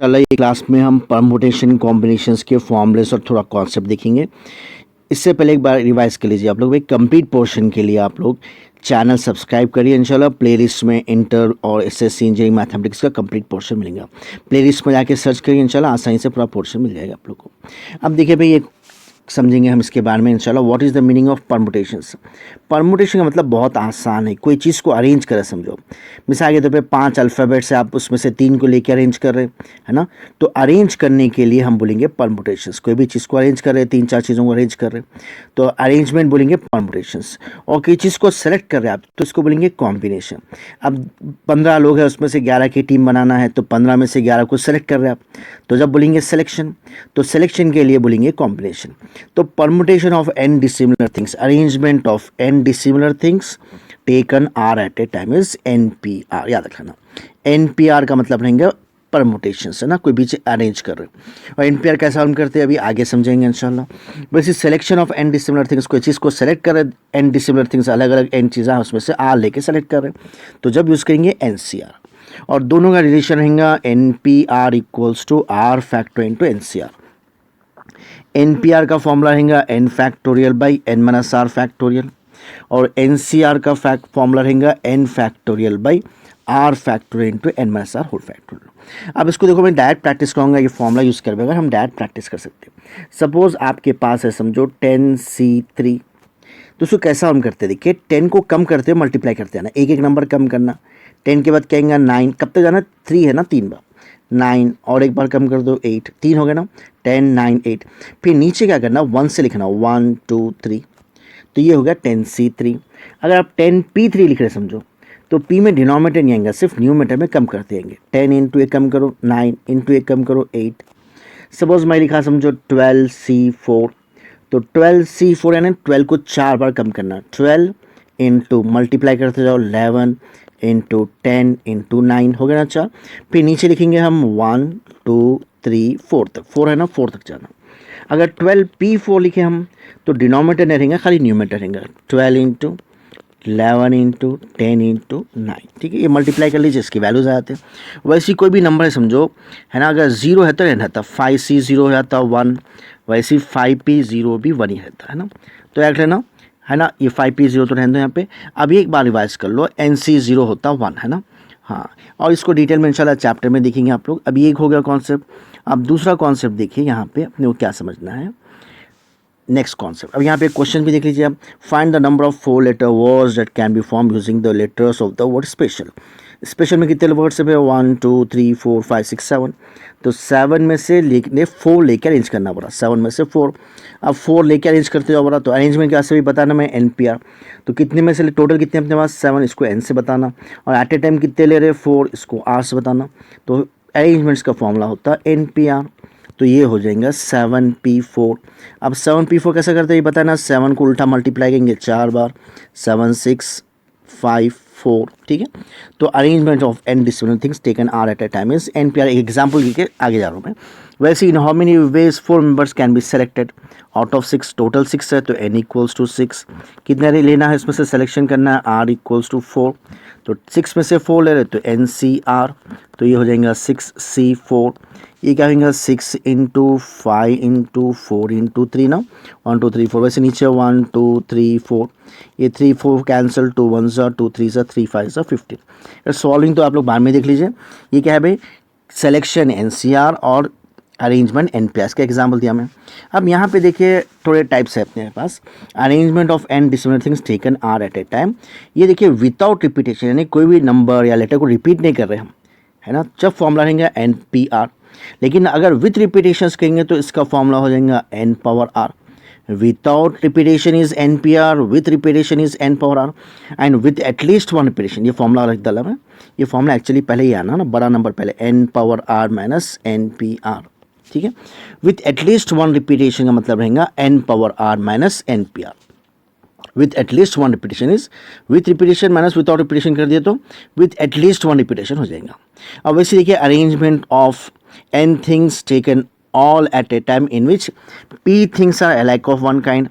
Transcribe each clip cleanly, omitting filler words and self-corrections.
चलो ये क्लास में हम परमुटेशन कॉम्बिनेशंस के फॉर्मूलेस और थोड़ा कॉन्सेप्ट देखेंगे। इससे पहले एक बार रिवाइज कर लीजिए आप लोग। भाई कंप्लीट पोर्शन के लिए आप लोग चैनल सब्सक्राइब करिए। इंशाल्लाह प्लेलिस्ट में इंटर और एसएससी इंजीनियरिंग मैथमेटिक्स का कंप्लीट पोर्शन मिलेगा। प्लेलिस्ट में जाके सर्च करिए, इंशाल्लाह आसानी से पूरा पोर्शन मिल जाएगा आप लोग को। अब देखिए भाई, एक समझेंगे हम इसके बारे में इंशाल्लाह। What is the meaning of permutations. Permutation का मतलब बहुत आसान है, कोई चीज़ को अरेंज करें समझो। मिसाल के तौर पे 5 अल्फ़ाबेट से आप उसमें से 3 को लेके अरेंज कर रहे हैं, है ना। तो अरेंज करने के लिए हम बोलेंगे परमुटेशंस। कोई भी चीज़ को अरेंज कर रहे हैं, 3-4 चीज़ों को अरेंज कर रहे हैं तो अरेंजमेंट बोलेंगे परमुटेशंस। और कोई चीज़ को सेलेक्ट कर रहे हैं आप तो इसको बोलेंगे कॉम्बिनेशन। अब 15 लोग हैं, उसमें से 11 की टीम बनाना है तो 15 में से 11 को सेलेक्ट कर रहे हैं आप तो जब बोलेंगे सिलेक्शन, तो सिलेक्शन के लिए बोलेंगे कॉम्बिनेशन। तो permutation of n dissimilar things, arrangement of n dissimilar things taken are at a time is NPR। याद रखना, NPR का मतलब रहेंगे परमुटेशन है ना, कोई भी चीज अरेंज कर रहे हैं। और NPR कैसा हम करते हैं अभी आगे समझेंगे इंशाल्लाह। वैसे selection of n dissimilar things, कोई चीज़ को सेलेक्ट कर रहे हैं, n डिसिमिलर थिंग्स अलग अलग n चीज़ें उसमें से R लेके सेलेक्ट कर रहे हैं तो जब यूज़ करेंगे NCR। और दोनों का रिलेशन रहेगा NPR equals to R factor into NCR। NPR का फॉर्मूला रहेगा n factorial by n minus R factorial और NCR का फॉर्मूला रहेगा n factorial by R factorial into n minus R whole factorial. अब इसको देखो, मैं डायरेक्ट प्रैक्टिस करूँगा, ये फॉर्मूला यूज़ कर अगर हम डायरेक्ट प्रैक्टिस कर सकते हैं। सपोज आपके पास है समझो 10C3, तो उसको कैसा हम करते हैं देखिए। 10 को कम करते हैं, मल्टीप्लाई करते हैं ना, एक एक नंबर कम करना। 10 के बाद कहेंगे 9, कब तक जाना, 3 है ना, 3 बार 9 और एक बार कम कर दो 8, 3 हो गया ना, 10 9 8। फिर नीचे क्या करना, 1 से लिखना 1 2 3, तो ये हो गया 10C3। अगर आप 10P3 लिख रहे समझो तो P में डिनोमिनेटर नहीं आएगा, सिर्फ न्यूमरेटर में कम करते आएंगे। 10 इंटू एक कम करो 9, इंटू एक कम करो 8। सपोज मैं लिखा समझो 12C4, तो 12C4 यानी 12 को 4 बार कम करना। 12 इंटू मल्टीप्लाई करते जाओ 11 इंटू 10 इंटू 9 हो गया ना 4। फिर नीचे लिखेंगे हम 1 2 3 4 तक, 4 है ना, 4 तक जाना। अगर 12P4 लिखे हम तो डिनोमिनेटर नहीं रहेगा, खाली न्यूमरेटर रहेगा। 12 इंटू 11 इंटू 10 इंटू 9, ठीक है। ये मल्टीप्लाई कर लीजिए, इसकी वैल्यूज आ जाते हैं। वैसे कोई भी नंबर है समझो, है ना, अगर 0 है तो रहना था 5C0 है तो 1, वैसे 5P0 भी 1 ही रहता है ना, तो ऐड लेना, है ना। ये 5P0 तो रहने दो यहाँ पे। अभी एक बार रिवाइज कर लो, NC0 होता 1, है ना। हाँ, और इसको डिटेल में इंशाल्लाह चैप्टर में देखेंगे आप लोग। अभी एक हो गया कॉन्सेप्ट। अब दूसरा कॉन्सेप्ट देखिए यहाँ पे अपने को क्या समझना है। नेक्स्ट कॉन्सेप्ट, अब यहाँ पे क्वेश्चन भी देख लीजिए आप। Find the number of 4 letter words that can be form using the letters of the word special. Special में कितने वर्ड्स है, 1 2 3 4 5 6 7। तो 7 में से लिखने 4 लेकर अरेंज करना पड़ा, 7 में से 4। अब 4 लेकर अरेंज करते जाओ पड़ा, तो अरेंजमेंट कैसे भी बताना मैं NPR। तो कितने में से टोटल कितने अपने पास 7, इसको N से बताना, और एट ए टाइम कितने ले रहे 4, इसको R से बताना। तो अरेंजमेंट्स का फॉर्मूला होता है NPR। तो ये हो जाएगा 7P4। अब 7P4 कैसे करते हैं ये बताना। 7 को उल्टा मल्टीप्लाई करेंगे 4 बार, 7 6 5 4, ठीक है। तो arrangement of n dissimilar things taken are at a time is NPR। एक एग्जाम्पल लेके आगे जा रहा हूँ मैं। वैसे in how many ways 4 members can be selected out of 6। Total 6 है तो n इक्वल्स टू 6। कितना लेना है इसमें से सिलेक्शन करना है, r इक्वल्स टू 4। तो 6 में से 4 ले रहे तो NCR, तो ये हो जाएगा 6C4। ये क्या होगा 6 इंटू 5 इंटू 4 इंटू 3 ना, 1 2 3 4। वैसे नीचे 1 2 3 4, ये 3 4 कैंसिल, 2 1 ज़ा 2 3 ज़ा 3 5 ज़ा 15। सॉल्विंग तो आप लोग बाद में देख लीजिए। ये क्या है भाई, सिलेक्शन NCR और अरेंजमेंट NPR का एग्जाम्पल दिया मैं। अब यहाँ पे देखिए थोड़े टाइप्स है अपने पास। Arrangement of n dissimilar things taken are at a time. ये देखिए विदाउट रिपीटेशन, यानी कोई भी नंबर या लेटर को रिपीट नहीं कर रहे हम, है ना, जब फॉर्मूला रहेगा NPR। लेकिन अगर विथ रिपीटेशंस कहेंगे तो इसका फॉर्मूला हो जाएगा n power r। Without repetition is NPR, with repetition is n power r, and with at least 1 repetition. ये फॉर्मूला रख डाला मैं। ये फॉर्मूला एक्चुअली पहले ही आना ना, बड़ा नंबर पहले, n power r minus NPR, ठीक है। विथ एटलीस्ट 1 रिपीटेशन का मतलब रहेगा n power r minus NPR। With at least 1 repetition is, with repetition minus without repetition कर दिया तो विथ एटलीस्ट 1 रिपीटेशन हो जाएगा। अब वैसे देखिए arrangement of n things taken all at a time in which p things are alike of one kind,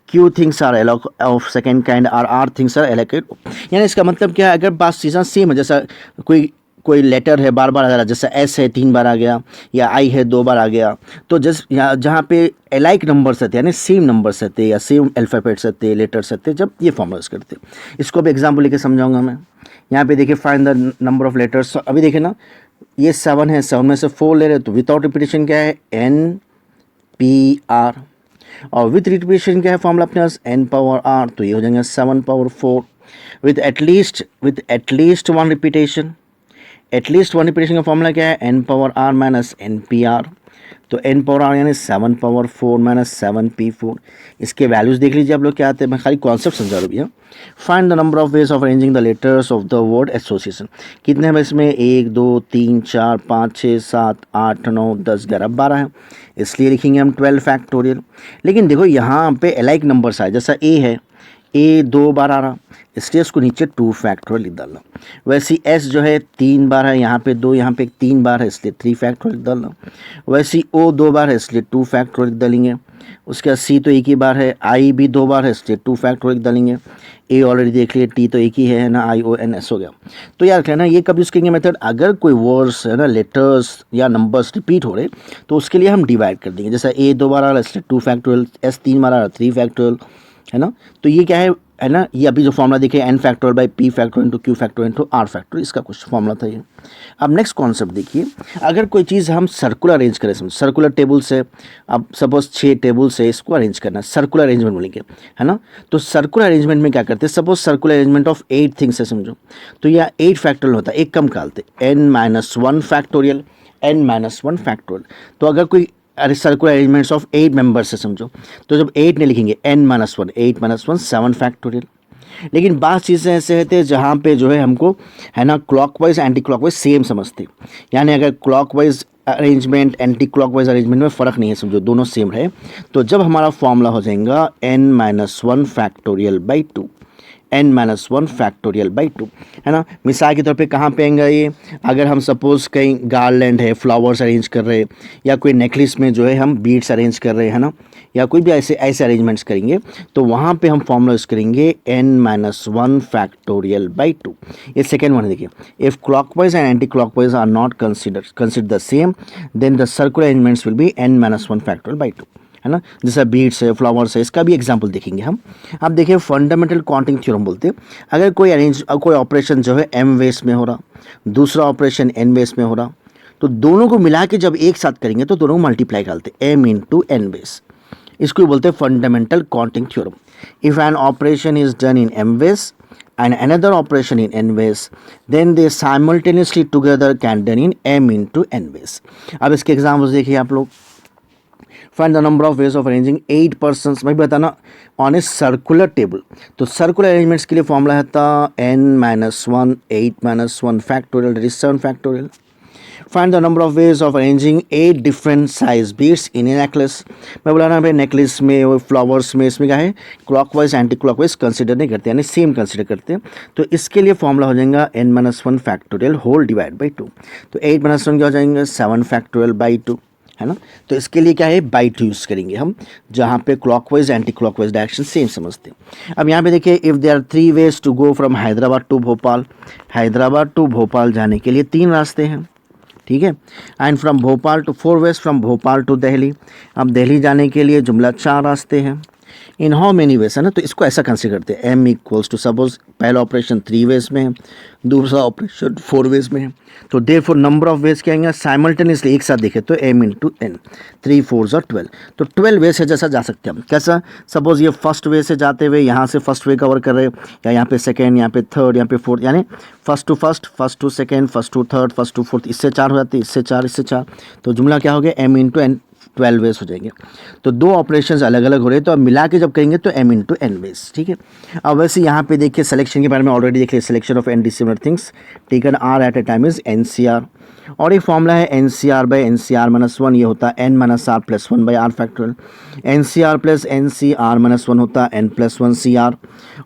q things are alike of second kind, और r things are alike। यानी इसका मतलब क्या है, अगर बात चीज़ें सेम है, जैसा कोई कोई लेटर है बार बार आ रहा है, जैसे एस है 3 बार आ गया या आई है 2 बार आ गया, तो यहाँ जहाँ पे एलाइक नंबर्स रहते हैं यानी सेम नंबर्स रहते हैं या सेम अल्फ़ाबेट्स रहते हैं, लेटर्स रहते हैं, जब ये फॉर्मूला यूज़ करते हैं। इसको भी एग्जाम्पल लेके समझाऊंगा मैं। यहाँ पे देखिए find the number of letters. अभी देखिए ना, ये 7 है, 7 में से 4 ले रहे हैं, तो विदाउट रिपीटेशन क्या है एन पी आर, और विथ रिपीटेशन क्या है फॉर्मूला अपने पास एन पावर आर, तो ये हो जाएगा 7 power 4 with at least one repetition. At least one repetition का फॉर्मूला क्या है N power are minus N P R, तो एन पावर आर यानी 7 पावर 4 माइनस 7p4। इसके वैल्यूज़ देख लीजिए आप लोग क्या आते हैं, मैं खाली कॉन्सेप्ट समझा रहा हूँ भैया। Find the number of ways of arranging the letters of the word association. कितने हैं इसमें, 1 2 3 4 5 6 7 8 9 10 11 12 है, इसलिए लिखेंगे हम 12 फैक्टोरियल। लेकिन देखो यहाँ पे एलाइक नंबर्स आए, जैसा ए है, ए 2 बार आ रहा, इसलिए उसको नीचे 2 फैक्टोरियल लिख डालना। वैसे एस जो है 3 बार है, यहाँ पे 2, यहाँ पे 3 बार है, इसलिए 3 फैक्टोरियल लिख डालना। वैसे ओ 2 बार है, इसलिए 2 फैक्टोरियल लिख डालेंगे। उसके बाद सी तो एक ही बार है, आई भी 2 बार है, इसलिए 2 फैक्टोरियल लिख डालेंगे। ए ऑलरेडी देख लिए, टी तो एक ही है ना, आई ओ एन एस हो गया। तो यार कहना ये कब यूज़ करेंगे मेथड, अगर कोई वर्ड्स है ना लेटर्स या नंबर्स रिपीट हो रहे तो उसके लिए हम डिवाइड कर देंगे। जैसा ए 2 बार आ रहा है इसलिए 2 फैक्टोरियल, एस 3 बार आ रहा है 3 फैक्टोरियल, है ना। तो ये क्या है ना, ये अभी जो फॉर्मूला देखिए n factorial by p factorial into q factorial into r factorial, इसका कुछ फॉर्मूला था ये। अब नेक्स्ट कॉन्सेप्ट देखिए, अगर कोई चीज़ हम सर्कुलर अरेंज करें, सर्कुलर टेबल से, अब सपोज 6 टेबल से इसको अरेंज करना है, सर्कुलर अरेंजमेंट बोलेंगे, है ना। तो सर्कुलर अरेंजमेंट में क्या करते हैं, suppose circular arrangement of 8 things है समझो, तो यह 8 फैक्टोरियल होता है, एक कम निकालते n minus 1 factorial, n minus 1 factorial. तो अगर कोई सर्कुलर अरेंजमेंट्स ऑफ 8 मेंबर्स है समझो, तो जब 8 ने लिखेंगे n माइनस 1, 8 माइनस 1 7 फैक्टोरियल। लेकिन बात चीज़ें ऐसे रहते हैं जहाँ पे जो है हमको है ना क्लॉकवाइज एंटी क्लॉकवाइज सेम समझते, यानी अगर clockwise arrangement anti clockwise arrangement में फ़र्क नहीं है समझो, दोनों सेम रहे, तो जब हमारा फॉर्मूला हो जाएगा n minus 1 factorial by 2, n minus 1 factorial by 2, है ना। मिसाल के तौर पे कहाँ पे आएगा ये, अगर हम सपोज़ कहीं गार्लैंड है, फ्लावर्स अरेंज कर रहे हैं, या कोई नेकलेस में जो है हम बीड्स अरेंज कर रहे हैं, है ना, या कोई भी ऐसे अरेंजमेंट्स करेंगे, तो वहाँ पे हम फॉर्मूला यूज़ करेंगे n माइनस 1 फैक्टोरियल बाई 2। ये सेकेंड वन है देखिए, if clockwise and anti clockwise are not consider the same then the circular arrangements will be n minus 1 factorial by 2, है ना। जैसा बीड्स है, फ्लावर्स है, इसका भी एग्जांपल देखेंगे हम। अब देखिए फंडामेंटल काउंटिंग थ्योरम बोलते हैं, अगर कोई ऑपरेशन जो है m वेस में हो रहा, दूसरा ऑपरेशन n वेस में हो रहा, तो दोनों को मिला के जब एक साथ करेंगे तो दोनों को मल्टीप्लाई करते m इंटू एन वेस, इसको बोलते हैं fundamental counting theorem. If an operation is done in m वेस and another operation in n ways, then they simultaneously together can done in m into n ways। अब इसके examples देखिए आप लोग। Find the number of ways of arranging 8 persons, मैं बताना on a circular table. तो circular arrangements के लिए फॉर्मूला है था n minus 1 8 minus 1 factorial, that is 7 factorial. Find the number of ways of arranging 8 different size beads in A necklace. मैं बोला ना भाई नेकलेस में, फ्लावर्स में, इसमें क्या है क्लॉकवाइज एंटी क्लॉकवाइज कंसिडर नहीं करते, यानी सेम कंसिडर करते हैं। तो इसके लिए फॉर्मूला हो जाएगा n minus 1 factorial whole divide by 2। तो 8 माइनस 1 क्या हो जाएंगे 7 फैक्टोरियल बाई 2, है ना। तो इसके लिए क्या है बाई 2 यूज़ करेंगे हम, जहाँ पे clockwise anti clockwise direction same समझते हैं। अब यहाँ पे देखिए, if there are 3 ways to go from Hyderabad to Bhopal, Hyderabad to Bhopal जाने के लिए 3 रास्ते हैं, ठीक है। And from Bhopal to 4 ways from Bhopal to Delhi, अब दिल्ली जाने के लिए जुमला 4 रास्ते हैं। इन हाउ मेनी वेज, है ना। तो इसको ऐसा कंसिडर करते हैं m इक्वल्स टू, सपोज पहला ऑपरेशन 3 वेज में है, दूसरा ऑपरेशन 4 वेज में है, तो देयरफॉर नंबर ऑफ वेज क्या आएंगे साइमल्टेनियसली एक साथ देखें तो m इंटू n, 3 4 और 12, तो 12 वे से जैसा जा सकते हैं हम। कैसा, सपोज ये फर्स्ट वे से जाते हुए यहाँ से फर्स्ट वे कवर कर रहे हैं, या यहाँ पे सेकेंड, यहाँ पे थर्ड, यहाँ पे फोर्थ, यानी first to first, first to second, first to third, first to fourth, इससे 4 हो जाते हैं, इससे 4, इससे 4, तो जुमला क्या हो गया m इंटू n, 12 वेज हो जाएंगे। तो 2 ऑपरेशंस अलग अलग हो रहे हैं, तो अब मिला के जब करेंगे तो m इंटू एन वेज, ठीक है। अब वैसे यहाँ पे देखिए सिलेक्शन के बारे में ऑलरेडी देख लिया, selection of n dissimilar things taken r at a time is NCR, और एक फॉर्मूला है NCR बाई NCR माइनस 1, ये होता है n minus r plus 1 by r factorial. NCR plus NCR minus 1 होता है n प्लस 1 CR,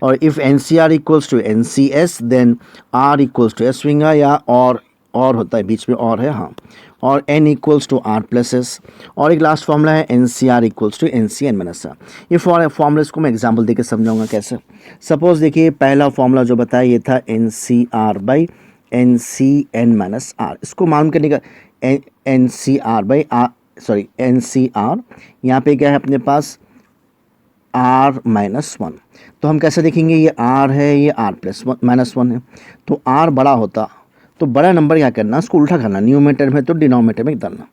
और if NCR equals to NCS then r equals to s विंगा, या और होता है बीच में और है, हाँ, और n equals to r plus s, और एक लास्ट फॉर्मूला है NCR equals to NCN minus r. ये फॉर्मूलाज को मैं एग्जांपल देकर समझाऊंगा कैसे। सपोज देखिए पहला फॉर्मूला जो बताया ये था NCR by n c n minus r, इसको मालूम करने का n c r by r, sorry n c r, यहाँ पे क्या है अपने पास आर माइनस वन। तो हम कैसे देखेंगे, ये आर है, ये r plus one minus one है, तो आर बड़ा होता तो बड़ा नंबर क्या करना, उसको उल्टा करना, न्यूमरेटर में तो डिनोमिनेटर में डालना,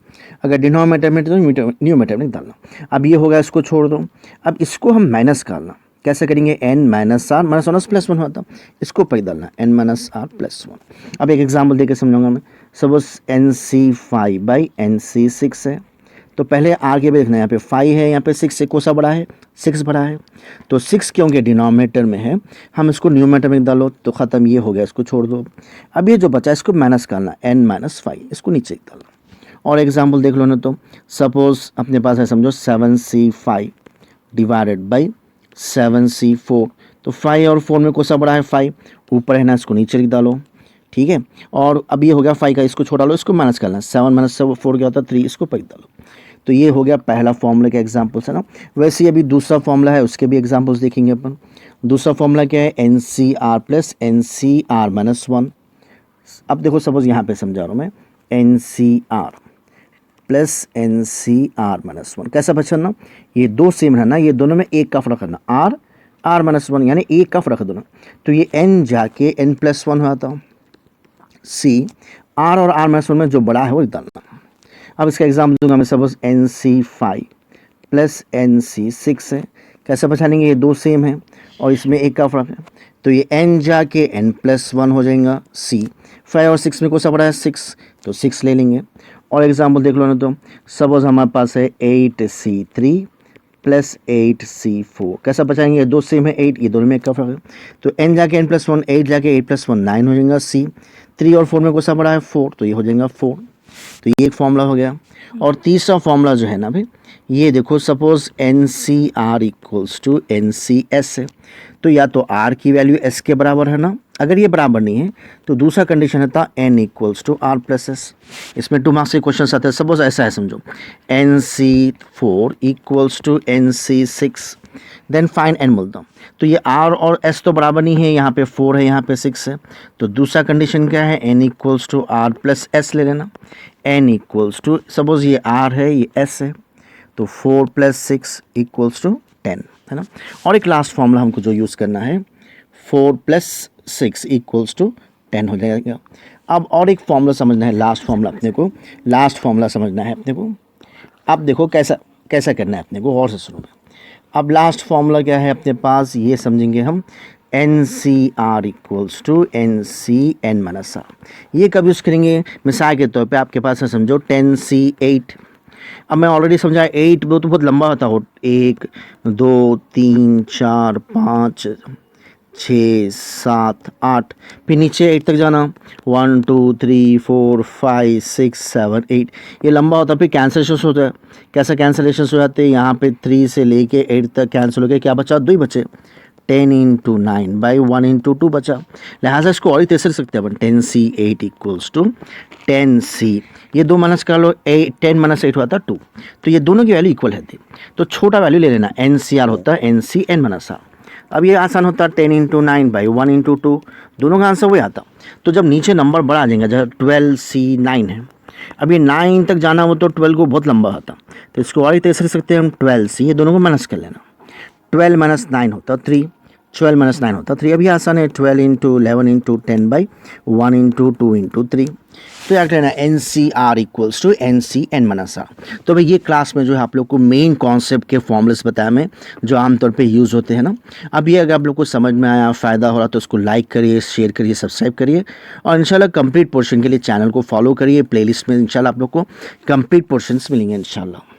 अगर डिनोमिनेटर में तो न्यूमरेटर में डालना। अब ये हो गया, इसको छोड़ दो। अब इसको हम माइनस करना, कैसे करेंगे, n minus r minus one plus one होता, इसको पर डालना n minus r plus one. अब एक एग्जाम्पल देकर समझाऊंगा मैं। Suppose n c five by n c six है, तो पहले आर के भी देखना है, यहाँ पे 5 है, यहाँ पे 6 से कौन सा बड़ा है, 6 बड़ा है, तो 6 क्योंकि डिनोमिनेटर में है, हम इसको न्यूमरेटर में डालो तो ख़त्म, ये हो गया, इसको छोड़ दो। अब ये जो बचा इसको माइनस करना, n माइनस 5, इसको नीचे डालना। और एग्जाम्पल देख लो ना, तो सपोज अपने पास है, समझो 7c5 डिवाइडेड बाई 7c4, तो 5 और 4 में कौन सा बड़ा है, 5 ऊपर है ना, इसको नीचे लिख डालो, ठीक है। और अब ये हो गया 5 का, इसको छोड़ा लो, इसको माइनस करना, 7 माइनस 4 क्या होता है, 3, इसको पर डालो। तो ये हो गया पहला फॉर्मूला का एग्जाम्पल्स है ना। वैसे ही अभी दूसरा फॉर्मूला है, उसके भी एग्जाम्पल्स देखेंगे अपन। दूसरा फॉर्मूला क्या है, n c r plus n c r minus one. अब देखो सपोज यहाँ पे समझा रहा हूँ मैं, n c r plus n c r minus one, कैसा बचना, ये दो सेम रहना, ये दोनों में एक का फर्क रखना, आर आर माइनस वन यानी एक का फर्क दोनों, तो ये एन जाके एन प्लस वन हो जाता, सी आर और आर माइनस वन में जो बड़ा है वो डालना। अब इसका एग्जाम्पल दूंगा मैं, suppose n c five plus n c six है, कैसे बचा लेंगे, ये दो सेम है और इसमें एक का फर्क है, तो ये एन जाके एन प्लस वन हो जाएगा, सी 5 और 6 में कौन सा बड़ा है, 6, तो 6 ले लेंगे। और एग्जाम्पल देख लो ना, तो सपोज हमारे पास है 8c3 प्लस 8c4, कैसा बचाएंगे, दो सेम है 8, ये दोनों में एक का फर्क है, तो n जाके n प्लस वन, 8 जाके 8 प्लस वन 9 हो जाएगा, सी 3 और 4 में कौन सा बड़ा है, 4, तो ये हो जाएगा 4। तो ये एक फॉर्मूला हो गया। और तीसरा फॉर्मूला जो है ना भाई, ये देखो suppose n c r equals to n c s है, तो या तो आर की वैल्यू एस के बराबर है ना, अगर ये बराबर नहीं है तो दूसरा कंडीशन था n equals to r plus s. इसमें 2 मार्क्स के क्वेश्चन आते हैं। सपोज ऐसा है, समझो n c four equals to n c six, then find n बोलता हूँ, तो ये आर और एस तो बराबर नहीं है, यहाँ पे 4 है, यहाँ पे 6 है, तो दूसरा कंडीशन क्या है, n equals to r plus s ले लेना। एन इक्वल्स टू, सपोज ये आर है, ये एस है, तो 4 प्लस 6 इक्वल्स टू 10 है ना। और एक लास्ट फॉर्मूला हमको जो यूज़ करना है, 4 प्लस 6 इक्वल्स टू 10 हो जाएगा। अब और एक फॉर्मूला समझना है, लास्ट फॉर्मूला अपने को, लास्ट फॉर्मूला समझना है अपने को। अब देखो कैसा कैसा करना है अपने को, और से सुनो। अब लास्ट फॉर्मूला क्या है अपने पास, ये समझेंगे हम, n c r equals to n c n minus r. ये कब यूज़ करेंगे, मिसाल के तौर पे आपके पास है, समझो 10c8। अब मैं ऑलरेडी समझा 8 वो तो बहुत लंबा होता हो, 1 2 3 4 5 6 7 8, फिर नीचे 8 तक जाना, 1 2 3 4 5 6 7 8, ये लंबा होता है। फिर कैंसलेशन होता है, कैसा कैंसलेशन हो जाते हैं, यहाँ पे 3 से लेके 8 तक कैंसिल हो गया, क्या बचा, 2 ही बचे, 10 इंटू 9 बाई 1 इंटू 2 बचा। लिहाजा इसको और ही तेज सकते हैं अपन, 10c8 इक्वल्स टू 10c, ये 2 माइनस कर लो, 10 माइनस 8 हुआ था 2, तो ये दोनों की वैल्यू इक्वल है थी, तो छोटा वैल्यू ले लेना, एन सी आर होता है n c n minus r. अब ये आसान होता है, 10 इंटू 9 बाई 1 इंटू 2, दोनों का आंसर वही आता। तो जब नीचे नंबर बड़ा आ जाएगा, जैसे 12c9 है, अब ये 9 तक जाना हो तो 12 को बहुत लंबा होता, तो इसको और ही तेज सकते हैं हम, 12c, ये दोनों को माइनस कर लेना, 12 माइनस 9 होता 3, 12 माइनस 9 होता 3। अभी आसान है, 12 into 11 into 10 by 1 into 2 into 3, तो याद रहना n c r equals to n c n minus r. तो भाई ये क्लास में जो है आप लोग को मेन कॉन्सेप्ट के फॉर्मूलेस बताया मैं, जो आमतौर पे यूज़ होते हैं ना। अब ये अगर आप लोग को समझ में आया, फ़ायदा हो रहा, तो उसको लाइक करिए, शेयर करिए, सब्सक्राइब करिए, और इंशाल्लाह कंप्लीट पोर्शन के लिए चैनल को फॉलो करिए। प्लेलिस्ट में इंशाल्लाह आप लोग को कंप्लीट पोर्शंस मिलेंगे इंशाल्लाह।